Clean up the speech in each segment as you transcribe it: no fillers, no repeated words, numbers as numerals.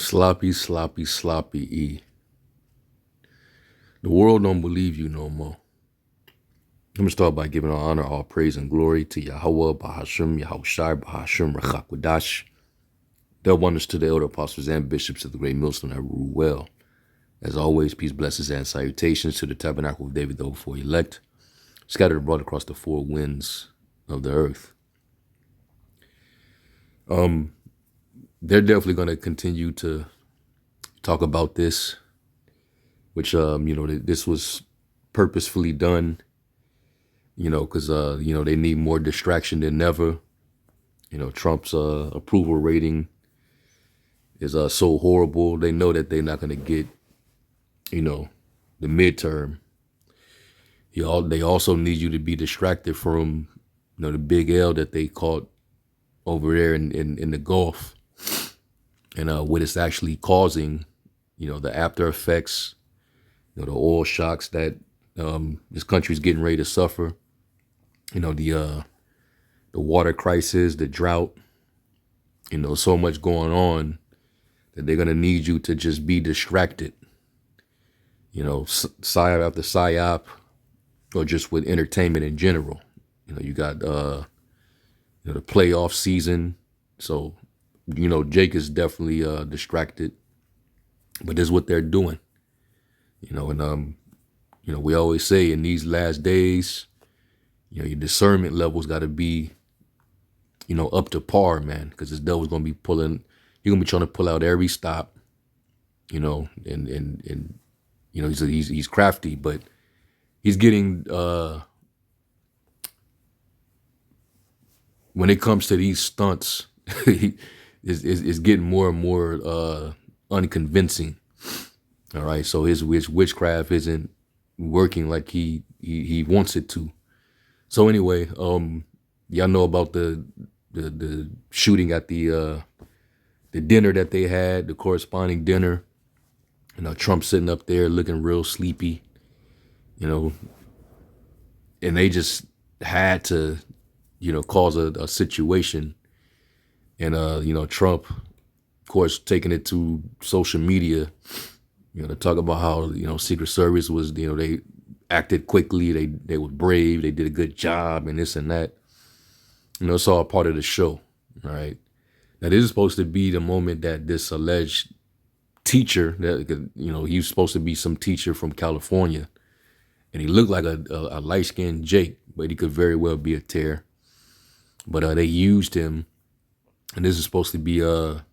Sloppy, sloppy, sloppy E. The world don't believe you no more. I'm gonna start by giving all honor, all praise, and glory to Yahweh, Bahashim, Yahushai, Bahashim, Rachakwadash. Their wonders to the elder apostles and bishops of the great millstone that rule well. As always, peace, blessings, and salutations to the tabernacle of David, the overflow elect, scattered abroad across the four winds of the earth. They're definitely going to continue to talk about this, which, this was purposefully done, because, they need more distraction than ever. Trump's approval rating is so horrible. They know that they're not going to get, the midterm. They also need you to be distracted from, the big L that they caught over there in the Gulf, and what it's actually causing, the after effects, the oil shocks that this country's getting ready to suffer, the water crisis, the drought, so much going on that they're going to need you to just be distracted, psyop after psyop, or just with entertainment in general. You got, the playoff season. So, Jake is definitely distracted, but this is what they're doing, and, we always say in these last days, your discernment levels got to be, up to par, man, because this devil's going to be pulling, you're going to be trying to pull out every stop, and he's crafty, but he's getting, when it comes to these stunts, is getting more and more unconvincing. All right, so his witchcraft isn't working like he wants it to. So anyway, y'all know about the shooting at the dinner that they had, the corresponding dinner. Trump sitting up there looking real sleepy, and they just had to, cause a situation. And, Trump, of course, taking it to social media, to talk about how, Secret Service was, they acted quickly, they were brave, they did a good job, and this and that. It's all part of the show, all right? Now, this is supposed to be the moment that this alleged teacher, that he was supposed to be some teacher from California, and he looked like a light-skinned Jake, but he could very well be a tear. But they used him, and this is supposed to be a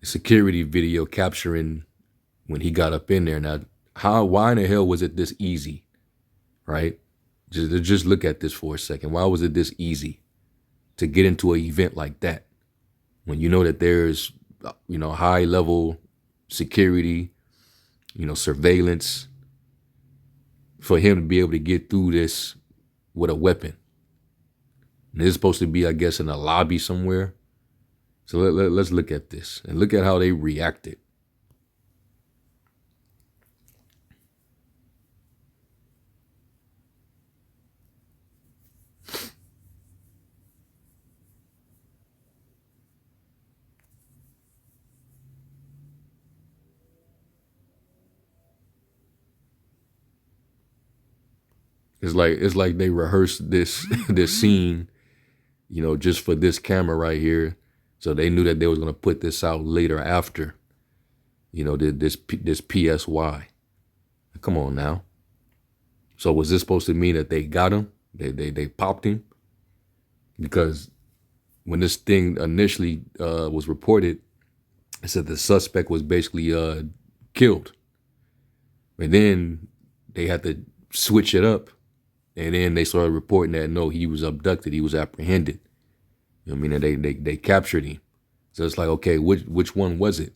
security video capturing when he got up in there. Now, why in the hell was it this easy, right? Just look at this for a second. Why was it this easy to get into an event like that when you know that there's, high level security, surveillance, for him to be able to get through this with a weapon? And this is supposed to be, I guess, in a lobby somewhere. So let's look at this and look at how they reacted. It's like they rehearsed this this scene, just for this camera right here. So they knew that they was gonna put this out later after, this PSY. Come on now. So was this supposed to mean that they got him? They popped him? Because when this thing initially was reported, it said the suspect was basically killed. And then they had to switch it up. And then they started reporting that, no, he was abducted. He was apprehended. They captured him. So it's like, okay, which one was it?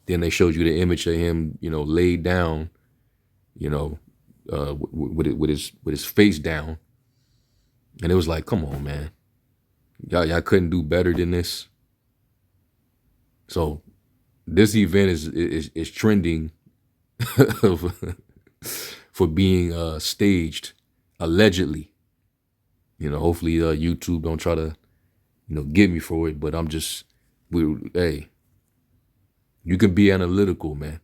Then they showed you the image of him, laid down, with his face down. And it was like, come on, man. Y'all couldn't do better than this. So this event is trending for being staged, allegedly. Hopefully YouTube don't try to, get me for it, but hey, You can be analytical, man.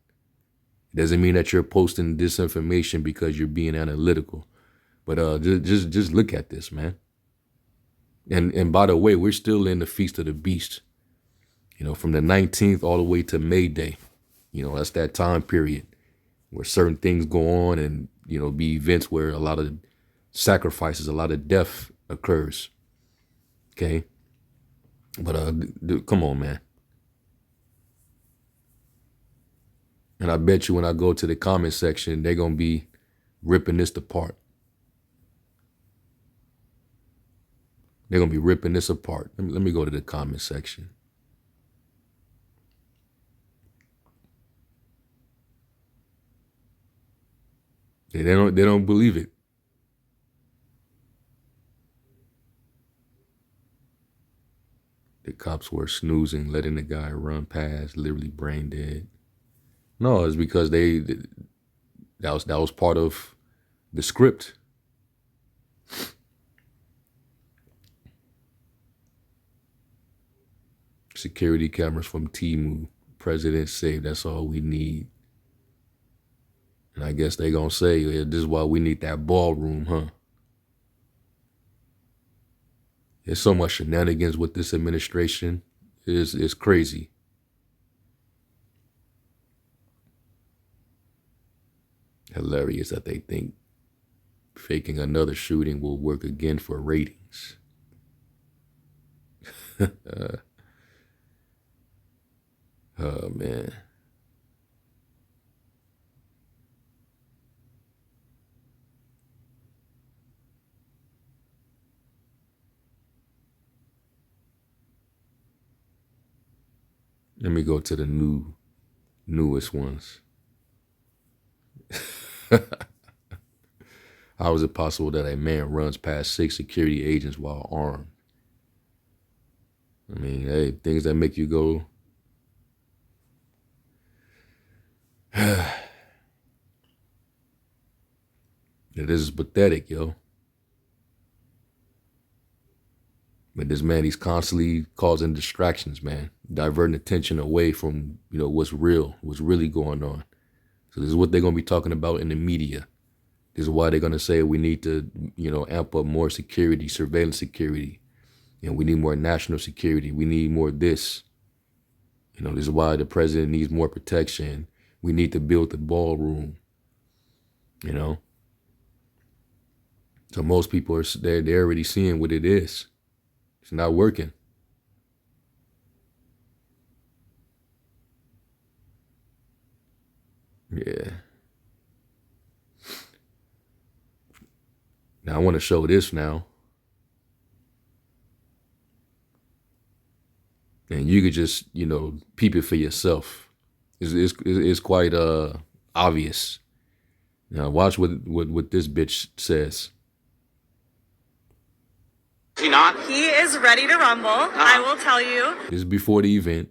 It doesn't mean that you're posting disinformation because you're being analytical. But just look at this, man. And by the way, we're still in the Feast of the Beast. You know, from the 19th all the way to May Day. You know, that's that time period where certain things go on and, you know, be events where a lot of sacrifices, a lot of death occurs. Okay. But come on, man. And I bet you when I go to the comment section, they're going to be ripping this apart. They're going to be ripping this apart. Let me go to the comment section. They don't believe it. The cops were snoozing, letting the guy run past, literally brain dead. No, it's because that was part of the script. Security cameras from Temu. President saved. That's all we need. And I guess they gonna say, yeah, this is why we need that ballroom, huh? There's so much shenanigans with this administration. It's crazy. Hilarious that they think faking another shooting will work again for ratings. Oh, man. Let me go to the newest ones. How is it possible that a man runs past 6 security agents while armed? I mean, hey, things that make you go, this is pathetic, yo. But this man, he's constantly causing distractions, man, diverting attention away from, you know, what's real, what's really going on. So this is what they're going to be talking about in the media. This is why they're going to say we need to, you know, amp up more security, surveillance security. You know, we need more national security. We need more this. You know, this is why the president needs more protection. We need to build the ballroom, you know. So most people are they're already seeing what it is. It's not working. Yeah. Now I want to show this now. And you could just, you know, peep it for yourself. It's quite obvious. Now watch what this bitch says. Is he not? He is ready to rumble. I will tell you. This is before the event.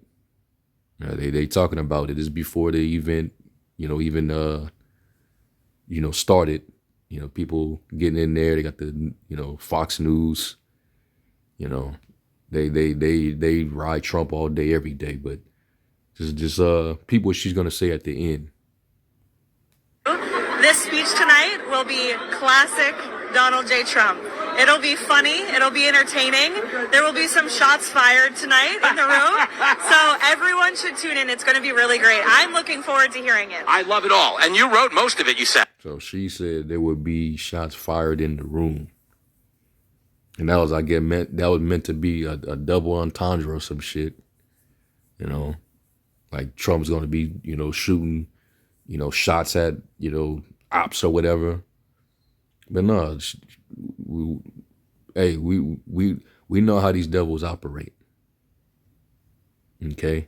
They talking about it. This is before the event, you know, even you know, started. You know, people getting in there. They got the, you know, Fox News. You know, they ride Trump all day, every day. But just people she's gonna say at the end. This speech tonight will be classic Donald J. Trump. It'll be funny. It'll be entertaining. There will be some shots fired tonight in the room. So everyone should tune in. It's going to be really great. I'm looking forward to hearing it. I love it all. And you wrote most of it, you said. So she said there would be shots fired in the room. And that was, that was meant to be a double entendre or some shit. You know, like Trump's going to be, you know, shooting, you know, shots at, you know, ops or whatever. But no, we know how these devils operate. Okay?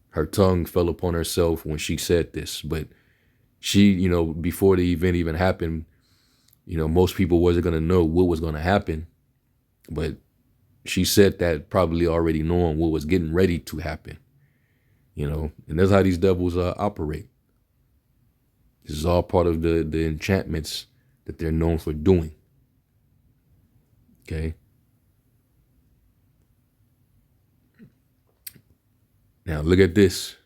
Her tongue fell upon herself when she said this, but she, you know, before the event even happened, you know, most people wasn't going to know what was going to happen, but she said that probably already knowing what was getting ready to happen, you know, and that's how these devils operate. This is all part of the enchantments that they're known for doing. Okay. Now look at this.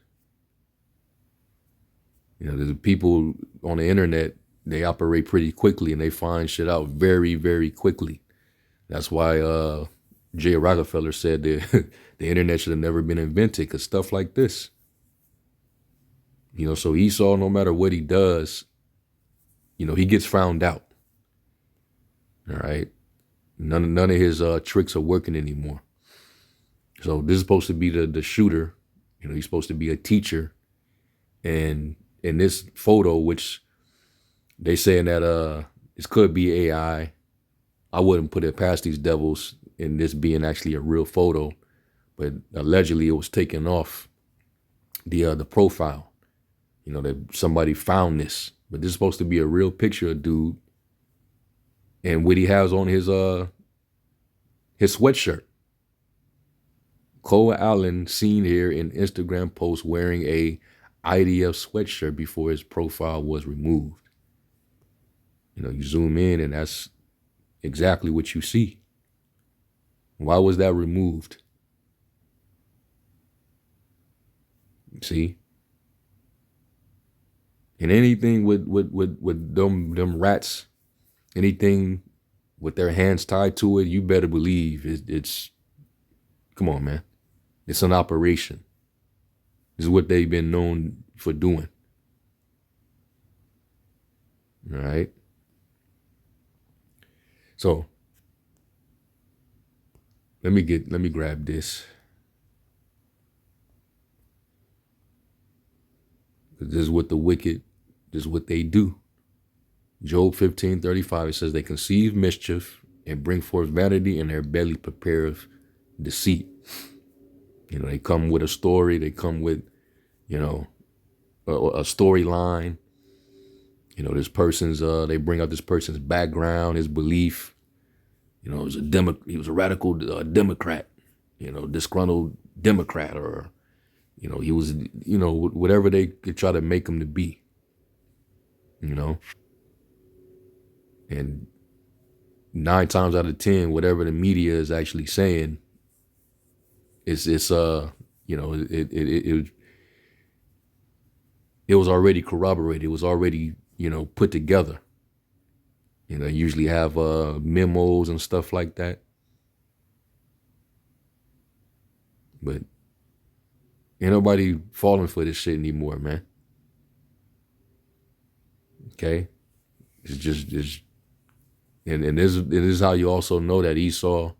You know, the people on the internet, they operate pretty quickly and they find shit out very, very quickly. That's why Jay Rockefeller said that the internet should have never been invented, because stuff like this. You know, so Esau, no matter what he does, you know, he gets found out. All right. None of his tricks are working anymore. So this is supposed to be the shooter. You know, he's supposed to be a teacher. And in this photo, which they saying that this could be AI, I wouldn't put it past these devils in this being actually a real photo. But allegedly it was taken off the profile. You know, that somebody found this. But this is supposed to be a real picture of dude. And what he has on his sweatshirt. Cole Allen seen here in Instagram post wearing a IDF sweatshirt before his profile was removed. You know, you zoom in and that's exactly what you see. Why was that removed? See? And anything with them rats, anything with their hands tied to it, you better believe it's come on, man. It's an operation. This is what they've been known for doing. All right. So let me grab this. This is what the wicked, this is what they do. Job 15:35, it says they conceive mischief and bring forth vanity, and their belly prepareth deceit. You know, they come with a story, they come with, you know, a storyline. You know, this person's they bring up this person's background, his belief. You know, he was a radical Democrat, you know, disgruntled Democrat, or, you know, he was, you know, whatever they could try to make him to be, you know. And 9 times out of 10, whatever the media is actually saying, it's you know, it was already corroborated. It was already, you know, put together. You know, usually have memos and stuff like that. But ain't nobody falling for this shit anymore, man. Okay? And this is how you also know that Esau,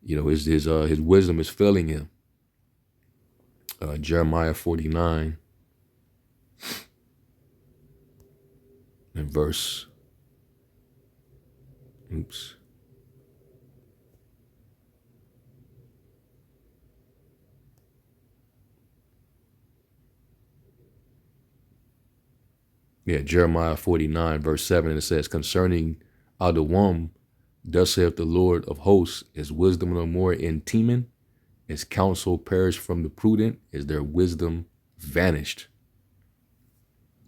you know, his wisdom is failing him. Jeremiah 49 and verse. Oops. Yeah, Jeremiah 49, verse 7, and it says, concerning Adullam, thus saith the Lord of hosts, is wisdom no more in Teman? Is counsel perished from the prudent? Is their wisdom vanished?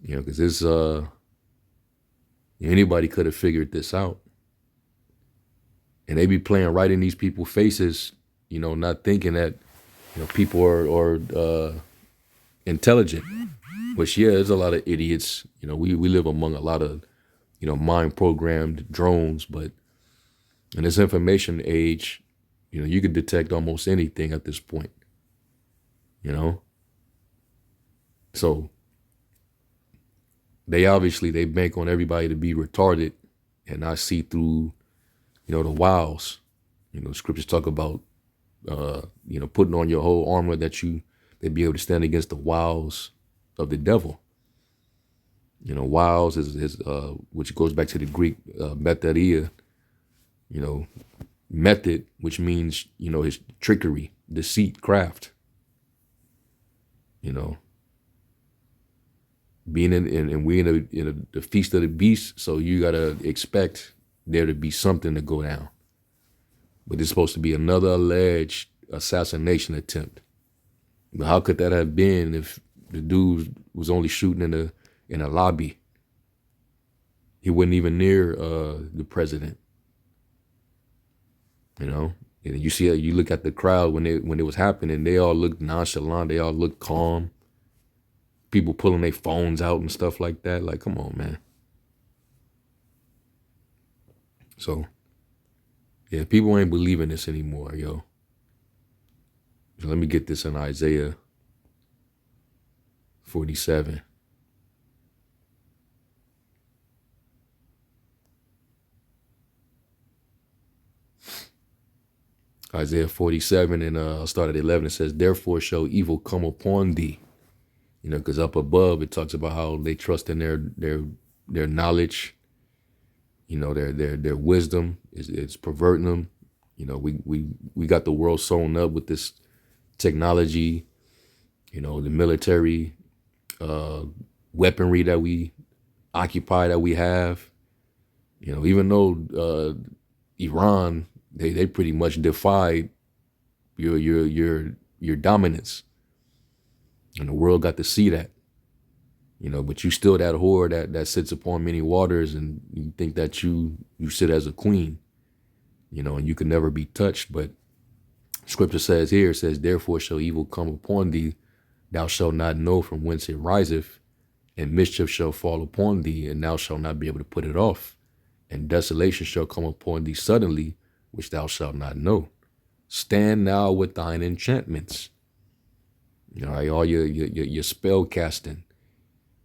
You know, because this, anybody could have figured this out. And they be playing right in these people's faces, you know, not thinking that, you know, people are intelligent. Which, yeah, there's a lot of idiots. You know, we live among a lot of, you know, mind-programmed drones. But in this information age, you know, you could detect almost anything at this point. You know? So they bank on everybody to be retarded and not see through, you know, the wiles. You know, scriptures talk about, you know, putting on your whole armor that they'd be able to stand against the wiles of the devil. You know, wiles is which goes back to the Greek methodia, you know, method, which means, you know, his trickery, deceit, craft. You know, being in we in the feast of the beast, so you gotta expect there to be something to go down. But it's supposed to be another alleged assassination attempt. But how could that have been if the dude was only shooting in a lobby? He wasn't even near the president. You know, and you look at the crowd when it was happening. They all looked nonchalant. They all looked calm. people pulling their phones out and stuff like that. Like, come on, man. So, yeah, people ain't believing this anymore, yo. So let me get this in Isaiah 47. Isaiah 47, and I'll start at 11. It says, therefore shall evil come upon thee. You know, because up above it talks about how they trust in their knowledge. You know, their wisdom is perverting them. You know, we got the world sewn up with this technology. You know, the military weaponry that we occupy, that we have. You know, even though Iran, they pretty much defied your dominance, and the world got to see that. You know, but you still that whore that sits upon many waters, and you think that you sit as a queen, you know, and you can never be touched. But scripture says here, it says, therefore shall evil come upon thee, thou shalt not know from whence it riseth, and mischief shall fall upon thee, and thou shalt not be able to put it off, and desolation shall come upon thee suddenly, which thou shalt not know. Stand now with thine enchantments. You know, all your spell casting.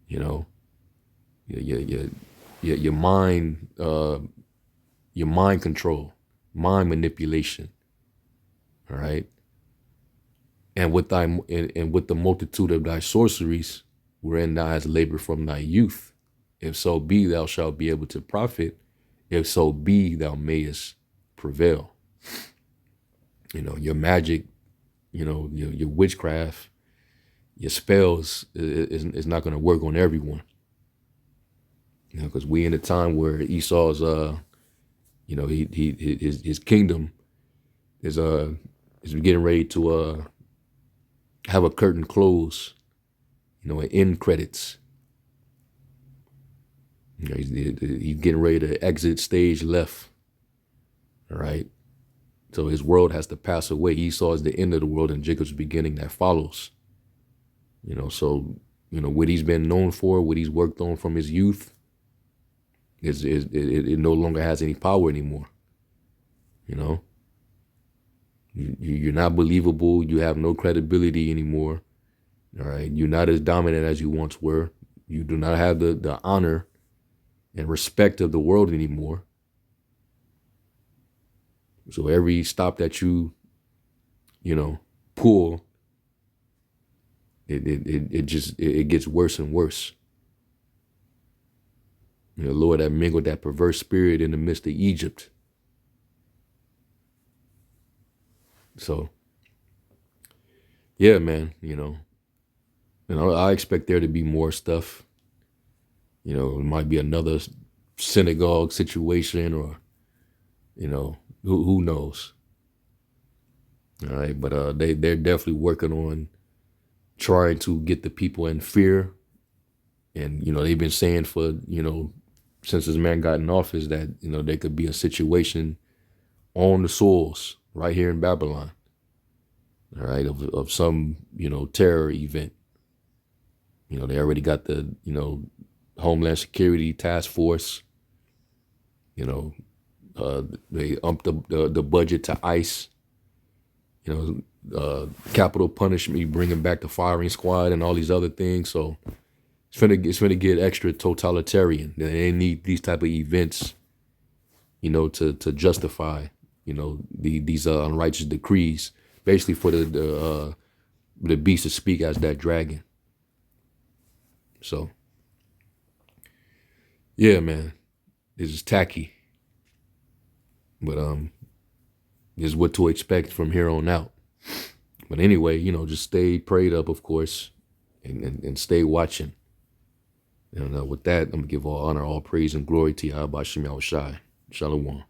You know, your mind control, mind manipulation. All right. And with the multitude of thy sorceries, wherein thou hast labored from thy youth, if so be thou shalt be able to profit, if so be thou mayest prevail. You know, your magic, you know, your witchcraft, your spells is not going to work on everyone. You know, because we in a time where Esau's, you know, his kingdom is getting ready to have a curtain close, you know, and end credits. You know, he's getting ready to exit stage left. All right. So his world has to pass away. Esau is the end of the world, and Jacob's beginning that follows. You know, so, you know, what he's been known for, what he's worked on from his youth, it no longer has any power anymore. You know, you're not believable. You have no credibility anymore. All right. You're not as dominant as you once were. You do not have the honor and respect of the world anymore. So every stop that you know, pull, it gets worse and worse. You know, Lord, that mingled that perverse spirit in the midst of Egypt. So, yeah, man, you know, I expect there to be more stuff. You know, it might be another synagogue situation, or, you know, who knows? All right, but they're definitely working on trying to get the people in fear. And, you know, they've been saying for, you know, since this man got in office that, you know, there could be a situation on the soils right here in Babylon, all right, of some, you know, terror event. You know, they already got the, you know, Homeland Security Task Force. You know, they upped the budget to ICE. You know, capital punishment, bringing back the firing squad and all these other things. So it's finna get extra totalitarian. They need these type of events, you know, to justify, you know, these unrighteous decrees, basically for the beast to speak as that dragon. So, yeah, man, this is tacky, but this is what to expect from here on out. But anyway, you know, just stay prayed up, of course, and stay watching. And with that, I'm gonna give all honor, all praise, and glory to Yahweh Shem Yahushai. Shalom.